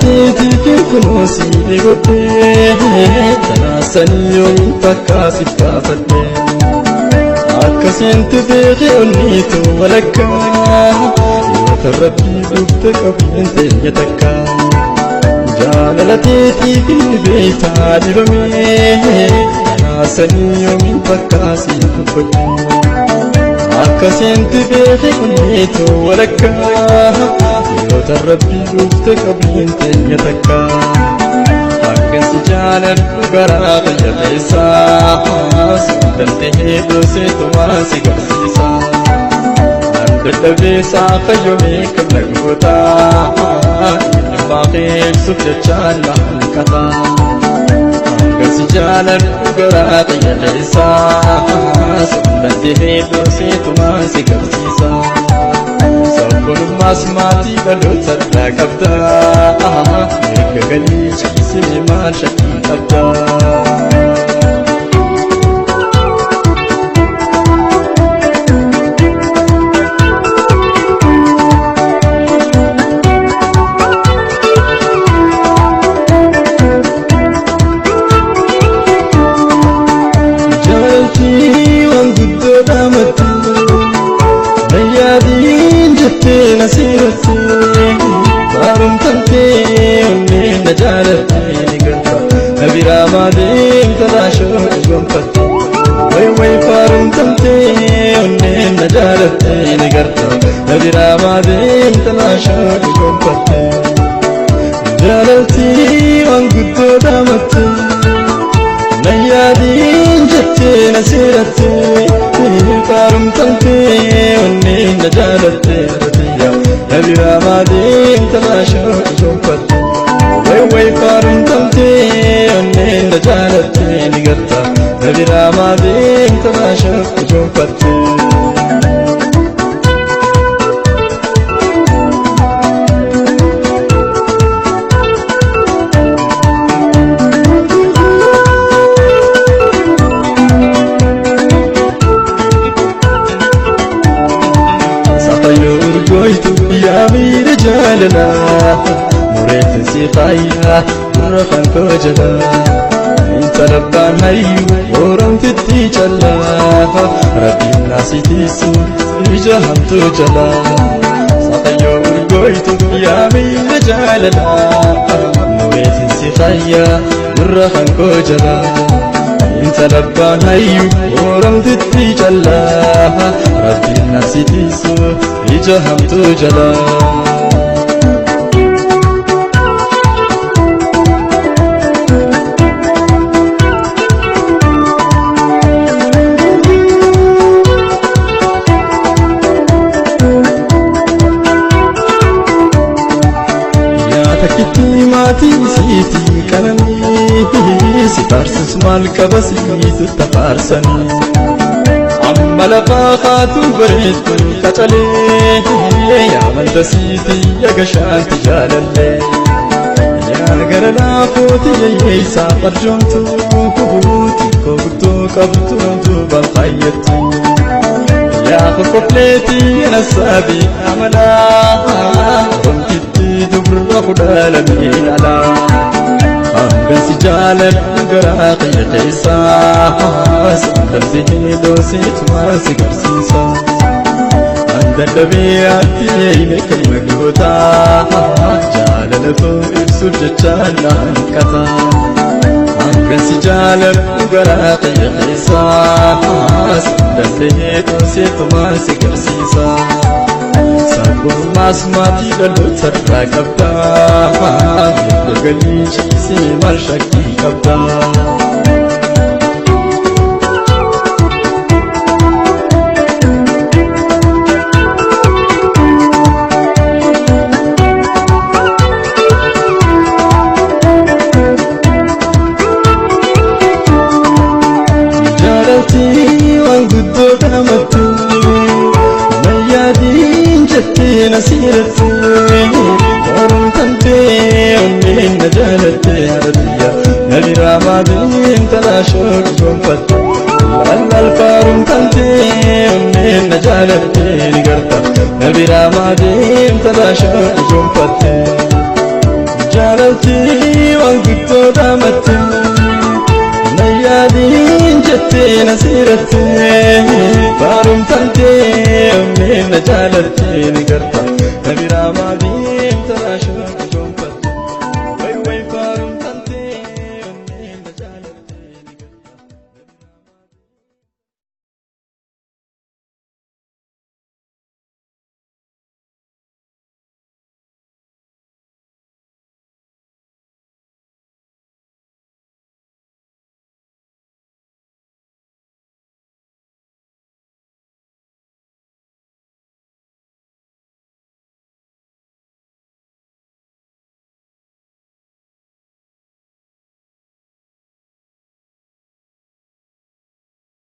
keetii fi kunuunsi godhee tanaasanii yoon takkaasi gaafadhee akkasitti beekee onniitu walakkaa yoo rabbii dhufte qabeen teenya takkaa jaalala keetii fi beektaa dibamee tanaasanii yoon takkaasi gaafadhee akkasitti beekee onniitu walakkaa yoo rabbii dhufte qabeen teenya takkaa akkasi jaaladhu garaa biyya keessaa danda'ee dhoositumaa si garsiisaa dadhabeessaa fayyumee qabna gootaa dhimmaa keeksuuf jechaan laanqataa akkasi jaaladhu garaa biyya keessaa danda'ee dhoositumaa si garsiisaa sabboonummaas maatii dhaloota irraa qabdaa mirga galii ciisee maal shakkii qabdaa nasirati barum tante unne najalati nigarta nabira madim talasho gompati way barum tante unne najalati nigarta nabira madim talasho gompati jalati wanguddo damati nayadin jette nasirati barum tante unne najalati nabira madim talasho gompati way barum tante unne najalati nigarta nabira madim talasho gompati جالنا مريت سيقايا مرفن كوجلا انت لبان هيو ورم تتي جلا ربي الناس تيسو بجهم تجلا سقيو قويت يا ميل جالنا مريت سيقايا مرفن كوجلا انت لبان هيو ورم تتي جلا ربي الناس تيسو بجهم تجلا سيتي كلامي سفارسس مالكبسي تتفارسني عمال فاقاتو بريت تتلي يا من دسيتي يا قشان تجاللي يا قرنا فوتي يسا فرجمتو كوبتو كبتو بالخيتو يا خفليتي انا السابي عملا دبر خدال من على بس جالب قراقي قيساس دلته دوسيت ما سكر سيسا عند النبيات يينك المقبوطا جالل فوق بسر جتشانا انكتا بس جالب قراقي قيساس دلته دوسيت ما سكر سيسا sabboonummaas maatii dhaloota irraa qabdaa mirga galii ciisee maal shakkii qabdaa jaalati waan guddoo dhamatti نسيرتي ورم تنتي أمين نجالتي عربية نبرا مادين تلاشو جنفتي لأن الفارم تنتي أمين نجالتي نقرتا نبرا مادين تلاشو جنفتي Barumsalti waan guddoo dhaamatte Nayyaadiin jettee na siiratte Barumsalti onneen na jaalatte ni garta